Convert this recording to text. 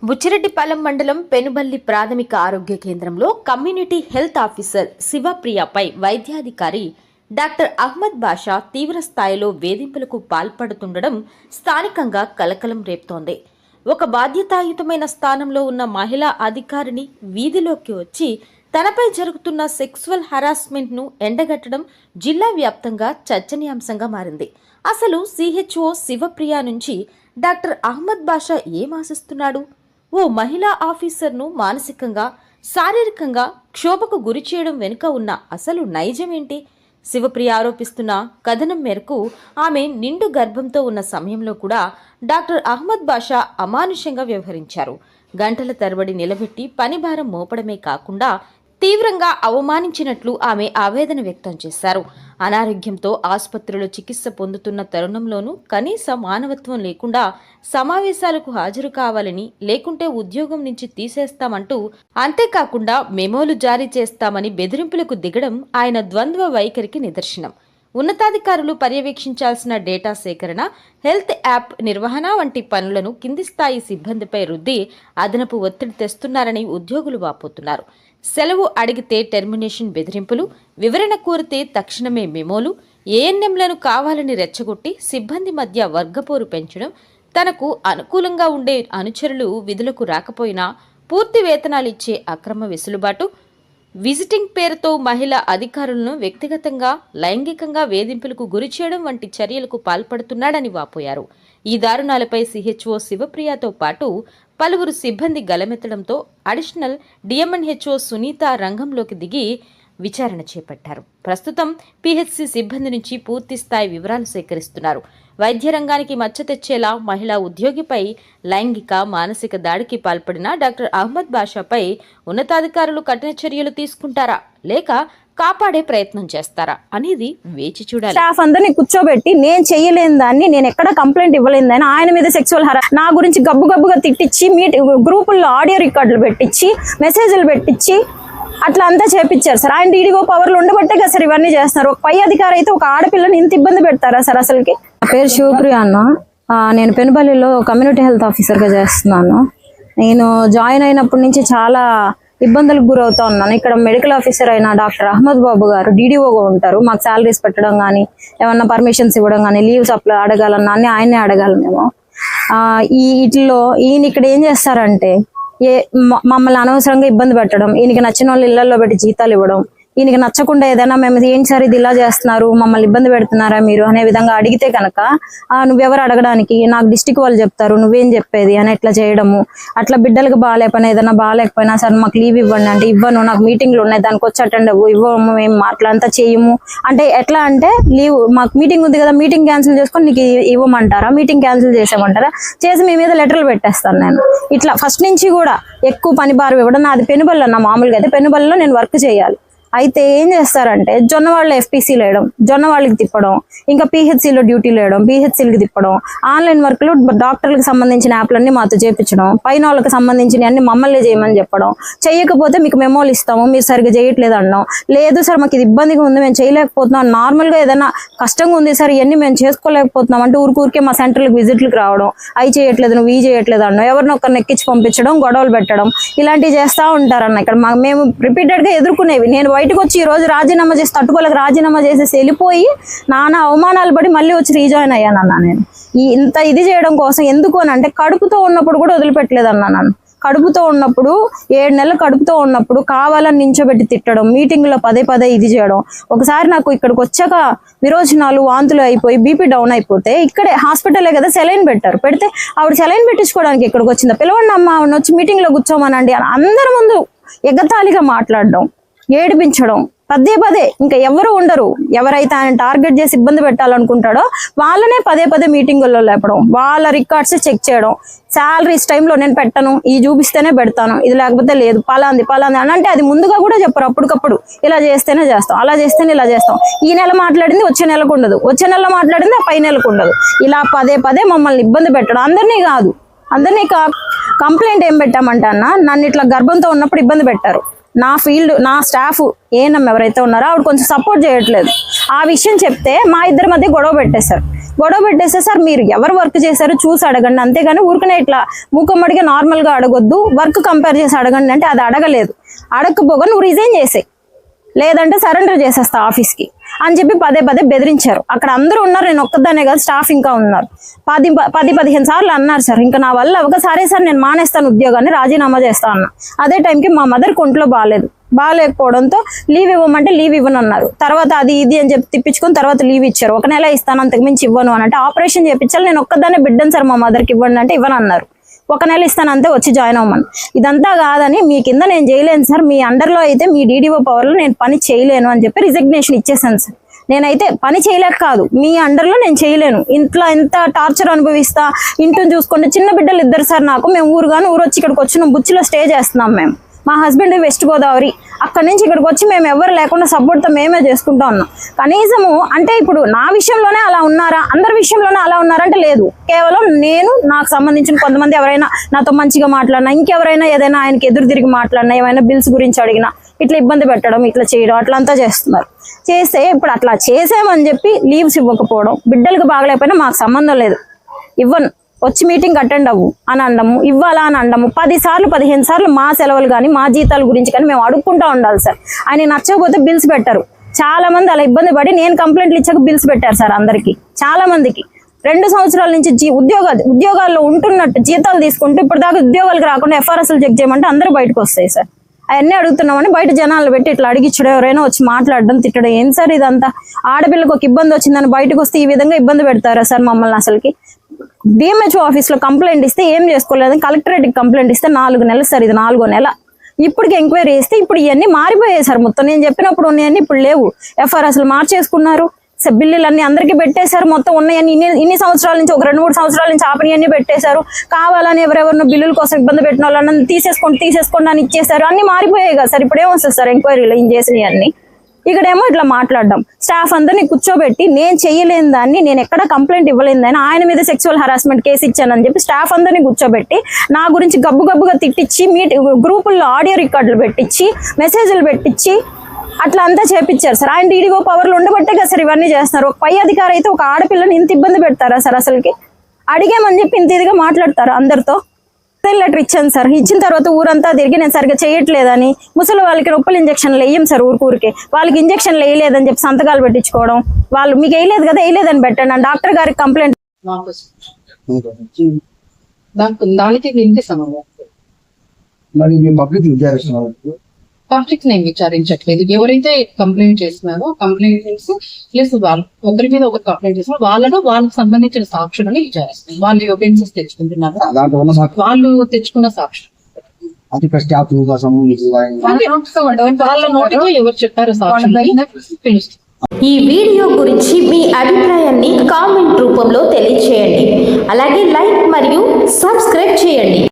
బుచ్చిరెడ్డిపాలెం మండలం పెనుబల్లి ప్రాథమిక ఆరోగ్య కేంద్రంలో కమ్యూనిటీ హెల్త్ ఆఫీసర్ శివప్రియపై వైద్యాధికారి డాక్టర్ అహ్మద్ బాషా తీవ్ర స్థాయిలో వేధింపులకు పాల్పడుతుండడం స్థానికంగా కలకలం రేపుతోంది. ఒక బాధ్యతాయుతమైన స్థానంలో ఉన్న మహిళా అధికారిని వీధిలోకి వచ్చి తనపై జరుగుతున్న సెక్సువల్ హరాస్మెంట్ను ఎండగట్టడం జిల్లా వ్యాప్తంగా చర్చనీయాంశంగా మారింది. అసలు సిహెచ్ఓ శివప్రియ నుంచి డాక్టర్ అహ్మద్ బాషా ఏం ఆశిస్తున్నాడు? ఓ మహిళా ఆఫీసర్ను మానసికంగా, శారీరకంగా క్షోభకు గురి చేయడం వెనుక ఉన్న అసలు నైజమేంటి? శివప్రియ ఆరోపిస్తున్న కథనం మేరకు ఆమె నిండు గర్భంతో ఉన్న సమయంలో కూడా డాక్టర్ అహ్మద్ బాషా అమానుషంగా వ్యవహరించారు. గంటల తరబడి నిలబెట్టి పనిభారం మోపడమే కాకుండా తీవ్రంగా అవమానించినట్లు ఆమె ఆవేదన వ్యక్తం చేశారు. అనారోగ్యంతో ఆసుపత్రిలో చికిత్స పొందుతున్న తరుణంలోనూ కనీస మానవత్వం లేకుండా సమావేశాలకు హాజరు కావాలని, లేకుంటే ఉద్యోగం నుంచి తీసేస్తామంటూ, అంతేకాకుండా మెమోలు జారీ చేస్తామని బెదిరింపులకు దిగడం ఆయన ద్వంద్వ వైఖరికి నిదర్శనం. ఉన్నతాధికారులు పర్యవేక్షించాల్సిన డేటా సేకరణ, హెల్త్ యాప్ నిర్వహణ వంటి పనులను కింది స్థాయి సిబ్బందిపై రుద్ది అదనపు ఒత్తిడి తెస్తున్నారని ఉద్యోగులు వాపోతున్నారు. సెలవు అడిగితే టెర్మినేషన్ బెదిరింపులు, వివరణ కోరితే తక్షణమే మెమోలు, ఏఎన్ఎంలను కావాలని రెచ్చగొట్టి సిబ్బంది మధ్య వర్గపోరు పెంచడం, తనకు అనుకూలంగా ఉండే అనుచరులు విధులకు రాకపోయినా పూర్తి వేతనాలు ఇచ్చే అక్రమ వెసులుబాటు, విజిటింగ్ పేరుతో మహిళా అధికారులను వ్యక్తిగతంగా, లైంగికంగా వేధింపులకు గురి చేయడం వంటి చర్యలకు పాల్పడుతున్నాడని వాపోయారు. ఈ దారుణాలపై సిహెచ్ఓ శివప్రియతో పాటు పలువురు సిబ్బంది గలమెత్తడంతో అడిషనల్ డిఎంఎన్హెచ్ఓ సునీత రంగంలోకి దిగి విచారణ చేపట్టారు. ప్రస్తుతం పిహెచ్సి సిబ్బంది నుంచి పూర్తి స్థాయి వివరాలు సేకరిస్తున్నారు. వైద్య రంగానికి మచ్చ తెచ్చేలా మహిళా ఉద్యోగిపై లైంగిక, మానసిక దాడికి పాల్పడిన డాక్టర్ అహ్మద్ బాషాపై ఉన్నతాధికారులు కఠిన చర్యలు తీసుకుంటారా, లేక కాపాడే ప్రయత్నం చేస్తారా అనేది వేచి చూడాలి. స్టాఫ్ అందరినీ కూర్చోబెట్టి నేను చెయ్యలేని దాన్ని, నేను ఎక్కడ కంప్లైంట్ ఇవ్వలేదని ఆయన మీద సెక్సువల్ నా గురించి గబ్బుగా తిట్టించి గ్రూపుల్లో ఆడియో రికార్డులు పెట్టించి, మెసేజ్లు పెట్టించి అట్లా అంతా చేపించారు సార్. ఆయన డీడీఓ పవర్లు ఉండబట్టే కదా సార్ ఇవన్నీ చేస్తున్నారు. ఒక పై అధికారి అయితే ఒక ఆడపిల్లని ఇంత ఇబ్బంది పెడతారా సార్ అసలుకి? నా పేరు శివప్రియ అన్న. నేను పెనుబల్లిలో కమ్యూనిటీ హెల్త్ ఆఫీసర్గా చేస్తున్నాను. నేను జాయిన్ అయినప్పటి నుంచి చాలా ఇబ్బందులకు గురవుతా ఉన్నాను. ఇక్కడ మెడికల్ ఆఫీసర్ అయిన డాక్టర్ అహ్మద్ బాబు గారు డీడీఓగా ఉంటారు. మాకు శాలరీస్ పెట్టడం కానీ, ఏమన్నా పర్మిషన్స్ ఇవ్వడం కానీ, లీవ్స్ అప్లై అడగాలన్నా అన్ని ఆయనే అడగాలి మేము. వీటిలో ఈయన ఇక్కడ ఏం చేస్తారంటే మమ్మల్ని అనవసరంగా ఇబ్బంది పెట్టడం, ఈయనకి నచ్చిన వాళ్ళు ఇళ్లలో పెట్టి జీతాలు ఇవ్వడం, ఈయనకి నచ్చకుండా ఏదైనా మేము ఏంటి సార్ ఇది ఇలా చేస్తున్నారు, మమ్మల్ని ఇబ్బంది పెడుతున్నారా మీరు అనే విధంగా అడిగితే కనుక నువ్వెవరు అడగడానికి, నాకు డిస్టిక్ వాళ్ళు చెప్తారు, నువ్వేం చెప్పేది అని ఇట్లా చేయడము. అట్లా బిడ్డలకు బాగాలేకపోయినా ఏదైనా బాగాలేకపోయినా సార్ మాకు లీవ్ ఇవ్వండి అంటే ఇవ్వను, నాకు మీటింగ్లు ఉన్నాయి దానికి వచ్చి అటెండ్ అవ్వు, ఇవ్వము, మేము అట్లంతా చేయము అంటే ఎట్లా అంటే లీవ్ మాకు మీటింగ్ ఉంది కదా, మీటింగ్ క్యాన్సిల్ చేసుకొని నీకు ఇవ్వమంటారా, మీటింగ్ క్యాన్సిల్ చేసామంటారా, చేసి మీ మీద లెటర్లు పెట్టేస్తాను నేను. ఇట్లా ఫస్ట్ నుంచి కూడా ఎక్కువ పని భారం ఇవ్వడం. నాది పెనుబల్లి అన్న, మామూలుగా అయితే పెనుబల్లిలో నేను వర్క్ చేయాలి. అయితే ఏం చేస్తారంటే జొన్నవాళ్ళ ఎఫ్పీసీలు వేయడం, జొన్నవాళ్ళకి తిప్పడం, ఇంకా పీహెచ్సీలో డ్యూటీలు వేయడం, పీహెచ్సీలకి తిప్పడం, ఆన్లైన్ వర్క్లు డాక్టర్లకు సంబంధించిన యాప్లన్నీ మాతో చేయించడం, పైన వాళ్ళకి సంబంధించిన అన్ని మమ్మల్ని చేయమని చెప్పడం, చేయకపోతే మీకు మెమోలు ఇస్తాము మీరు సరిగ్గా చేయట్లేదు అన్నాం. లేదు సార్ మాకు ఇది ఇబ్బందిగా ఉంది మేము చేయలేకపోతున్నాం, నార్మల్గా ఏదైనా కష్టంగా ఉంది సార్ ఇవన్నీ మేము చేసుకోలేకపోతున్నాం అంటే ఊరికే మా సెంటర్లకు విజిట్లకు రావడం, అవి చేయట్లేదు నువ్వు ఈ చేయట్లేదు అన్నాం, ఎవరిని ఒకరిని ఎక్కించి పంపించడం, గొడవలు పెట్టడం, ఇలాంటివి చేస్తూ ఉంటారన్న. ఇక్కడ మేము రిపీటెడ్గా ఎదుర్కొనేవి. నేను బయటకు వచ్చి ఈ రోజు రాజీనామా చేసి తట్టుకోలేక రాజీనామా చేసేసి వెళ్ళిపోయి నానా అవమానాలు పడి మళ్ళీ వచ్చి రీజాయిన్ అయ్యానన్నా. నేను ఇంత ఇది చేయడం కోసం ఎందుకు అని అంటే కడుపుతో ఉన్నప్పుడు కూడా వదిలిపెట్టలేదన్నా. నన్ను కడుపుతో ఉన్నప్పుడు 7 నెలలు కడుపుతో ఉన్నప్పుడు కావాలని నించోబెట్టి తిట్టడం, మీటింగ్లో పదే ఇది చేయడం. ఒకసారి నాకు ఇక్కడికి వచ్చాక విరోచనాలు, వాంతులు అయిపోయి బీపీ డౌన్ అయిపోతే ఇక్కడే హాస్పిటలే కదా సెలైన్ పెట్టారు. పెడితే ఆవిడ సెలైన్ పెట్టించుకోవడానికి ఇక్కడికి వచ్చిందా, పిలవండి అమ్మ ఆవిడ వచ్చి మీటింగ్లో కూర్చోమనండి అని అందరి ముందు ఎగతాళిగా మాట్లాడడం, ఏడిపించడం పదే. ఇంకా ఎవరు ఉండరు, ఎవరైతే ఆయన టార్గెట్ చేసి ఇబ్బంది పెట్టాలనుకుంటాడో వాళ్ళనే పదే మీటింగుల్లో లేపడం, వాళ్ళ రికార్డ్స్ చెక్ చేయడం, శాలరీస్ టైంలో నేను పెట్టను, ఈ చూపిస్తేనే పెడతాను, ఇది లేకపోతే లేదు, పలాంది అని అంటే అది ముందుగా కూడా చెప్పరు. అప్పటికప్పుడు ఇలా చేస్తేనే చేస్తాం, అలా చేస్తేనే ఇలా చేస్తాం. ఈ నెల మాట్లాడింది వచ్చే నెలకు ఉండదు, వచ్చే నెలలో మాట్లాడింది ఆ పై నెలకు ఉండదు. ఇలా పదే మమ్మల్ని ఇబ్బంది పెట్టడం. అందరినీ కంప్లైంట్ ఏం పెట్టామంటే అన్న, నన్ను ఇట్లా గర్భంతో ఉన్నప్పుడు ఇబ్బంది పెట్టారు. నా ఫీల్డ్ నా స్టాఫ్ ఏఎన్ఎం ఎవరైతే ఉన్నారో ఆవిడ కొంచెం సపోర్ట్ చేయట్లేదు. ఆ విషయం చెప్తే మా ఇద్దరి మధ్య గొడవ పెట్టేశారు. గొడవ పెట్టేస్తే సార్ మీరు ఎవరు వర్క్ చేశారో చూసి అడగండి, అంతేగాని ఊరికనే ఇట్లా మూకమ్మడిగా నార్మల్గా అడగొద్దు, వర్క్ కంపేర్ చేసి అడగండి అంటే అది అడగలేదు. అడగకపోగా నువ్వు రిజైన్ చేసే, లేదంటే సరెండర్ చేసేస్తా ఆఫీస్కి అని చెప్పి పదే పదే బెదిరించారు. అక్కడ అందరూ ఉన్నారు, నేను ఒక్కదానే కాదు, స్టాఫ్ ఇంకా ఉన్నారు. 10-15 సార్లు అన్నారు సార్. ఇంకా నా వల్ల సరే సార్ నేను మానేస్తాను ఉద్యోగాన్ని, రాజీనామా చేస్తా అన్న. అదే టైంకి మా మదర్ ఒంట్లో బాగాలేకపోవడంతో లీవ్ ఇవ్వమంటే లీవ్ ఇవ్వను అన్నారు. తర్వాత అది ఇది అని చెప్పి తిప్పించుకొని తర్వాత లీవ్ ఇచ్చారు. 1 నెల ఇస్తాను, అంతకు మించి ఇవ్వను అని అంటే ఆపరేషన్ చేయించాలి, నేను ఒక్కదానే బిడ్డను సార్ మా మదర్కి ఇవ్వండి అంటే ఇవ్వను అన్నారు. 1 నెల ఇస్తాను అంతే, వచ్చి జాయిన్ అవ్వమని. ఇదంతా కాదని మీ కింద నేను చేయలేను సార్, మీ అండర్లో అయితే మీ DDO పవర్లో నేను పని చేయలేను అని చెప్పి రిజిగ్నేషన్ ఇచ్చేసాను సార్. నేనైతే పని చేయలేక కాదు, మీ అండర్లో నేను చేయలేను, ఇంట్లో ఎంత టార్చర్ అనుభవిస్తా, ఇంటిని చూసుకుంటే చిన్న బిడ్డలు 2 సార్ నాకు. మేము ఊరొచ్చి ఇక్కడికి వచ్చిన బుచ్చిలో స్టే చేస్తున్నాం మేము. మా హస్బెండ్ వెస్ట్ గోదావరి, అక్కడి నుంచి ఇక్కడికి వచ్చి మేము ఎవరు లేకుండా సపోర్ట్తో మేమే చేసుకుంటా ఉన్నాం. కనీసము అంటే ఇప్పుడు నా విషయంలోనే అలా ఉన్నారా, అందరి విషయంలోనే అలా ఉన్నారంటే లేదు. కేవలం నేను, నాకు సంబంధించిన కొంతమంది ఎవరైనా నాతో మంచిగా మాట్లాడినా, ఇంకెవరైనా ఏదైనా ఆయనకి ఎదురు తిరిగి మాట్లాడినా, ఏమైనా బిల్స్ గురించి అడిగినా ఇట్లా ఇబ్బంది పెట్టడం, ఇట్లా చేయడం, అట్లంతా చేస్తున్నారు. చేస్తే ఇప్పుడు అట్లా చేసామని చెప్పి లీవ్స్ ఇవ్వకపోవడం, బిడ్డలకు బాగలేకపోయినా మాకు సంబంధం లేదు, ఇవ్వను, వచ్చి మీటింగ్ అటెండ్ అవ్వు అని అనడము, ఇవ్వాలా అని అనడము, 10 సార్లు 15 సార్లు మా సెలవులు కానీ మా జీతాల గురించి కానీ మేము అడుక్కుంటూ ఉండాలి సార్. ఆయన నచ్చకపోతే బిల్స్ పెట్టారు. చాలా మంది అలా ఇబ్బంది పడి నేను కంప్లైంట్లు ఇచ్చాక బిల్స్ పెట్టారు సార్ అందరికి, చాలా మందికి. 2 సంవత్సరాల నుంచి ఉద్యోగాల్లో ఉంటున్నట్టు జీతాలు తీసుకుంటూ ఇప్పుడు దాకా ఉద్యోగాలకు రాకుండా FRSలు చెక్ చేయమంటే అందరూ బయటకు వస్తాయి సార్. అవన్నీ అడుగుతున్నామని బయట జనాలు పెట్టి ఇట్లా అడిగిచ్చడం, ఎవరైనా వచ్చి మాట్లాడడం, తిట్టడం, ఏం సార్ ఇదంతా? ఆడపిల్లకు ఒక ఇబ్బంది వచ్చిందని బయటకు వస్తే ఈ విధంగా ఇబ్బంది పెడతారా సార్ మమ్మల్ని? అసలుకి DMHO ఆఫీస్లో కంప్లైంట్ ఇస్తే ఏం చేసుకోలేదు, కలెక్టరేట్కి కంప్లైంట్ ఇస్తే 4 నెలలు సార్, ఇది 4వ నెల. ఇప్పటికి ఎంక్వైరీ చేస్తే ఇప్పుడు ఇవన్నీ మారిపోయాయి సార్ మొత్తం. నేను చెప్పినప్పుడు ఉన్నాయన్నీ ఇప్పుడు లేవు, FRSలు మార్చేసుకున్నారు, బిల్లులన్నీ అందరికీ పెట్టేశారు. మొత్తం ఉన్నాయని ఇన్ని సంవత్సరాల నుంచి, ఒక 2-3 సంవత్సరాల నుంచి ఆపనియన్నీ పెట్టేశారు. కావాలని ఎవరెవరినో బిల్లుల కోసం ఇబ్బంది పెట్టిన వాళ్ళని తీసేసుకోండి అని ఇచ్చేసారు. అన్ని మారిపోయాయి కదా సార్. ఇప్పుడు ఏమొస్తుంది సార్ ఎంక్వైరీలో ఏం చేసినవి అన్ని? ఇక్కడేమో ఇట్లా మాట్లాడడం, స్టాఫ్ అందరినీ కూర్చోబెట్టి నేను చేయలేని దాన్ని, నేను ఎక్కడ కంప్లైంట్ ఇవ్వలేని దాన్ని, ఆయన మీద సెక్సువల్ హరాస్మెంట్ కేసు ఇచ్చానని చెప్పి స్టాఫ్ అందరినీ కూర్చోబెట్టి నా గురించి గబ్బుగా తిట్టించి, గ్రూపుల్లో ఆడియో రికార్డులు పెట్టించి, మెసేజ్లు పెట్టించి అట్లా అంతా చేపించారు సార్. ఆయన DDO పవర్లు ఉండబట్టే కదా సార్ ఇవన్నీ చేస్తున్నారు. ఒక పై అధికారి అయితే ఒక ఆడపిల్లని ఇంత ఇబ్బంది పెడతారా సార్? అసలుకి అడిగామని చెప్పి ఇంత ఇదిగా మాట్లాడతారు అందరితో. లెటర్ ఇచ్చాను సార్, ఇచ్చిన తర్వాత ఊరంతా తిరిగి నేను సరిగ్గా చేయట్లేదని, ముసలి వాళ్ళకి నొప్పులు ఇంజక్షన్లు వేయం సార్, ఊరికే వాళ్ళకి ఇంజక్షన్లు వేయలేదని చెప్పి సంతకాలు పెట్టించుకోవడం. వాళ్ళు మీకు వేయలేదు కదా, వేయలేదని పెట్టండి అని డాక్టర్ గారికి కంప్లైంట్. దానికి ఇంటి సమయం పబ్లిక్ నేను విచారించట్లేదు. ఎవరైతే కంప్లైంట్ చేస్తున్నారో కంప్లైంట్స్ ప్లస్ వాళ్ళు ఒకరి మీద ఒకరు కంప్లైంట్ చేస్తున్నారు, వాళ్ళకి సంబంధించిన సాక్షులను విచారిస్తారు. వాళ్ళు ఎవిడెన్సెస్ తెచ్చుకుంటున్నారు, వాళ్ళు తెచ్చుకున్న సాక్షులు వాళ్ళ నోటితో ఎవరు చెప్పారో సాక్షులు తెలుస్తుంది. ఈ వీడియో గురించి మీ అభిప్రాయాన్ని కామెంట్ రూపంలో తెలియచేయండి. అలాగే లైక్ మరియు సబ్స్క్రైబ్ చేయండి.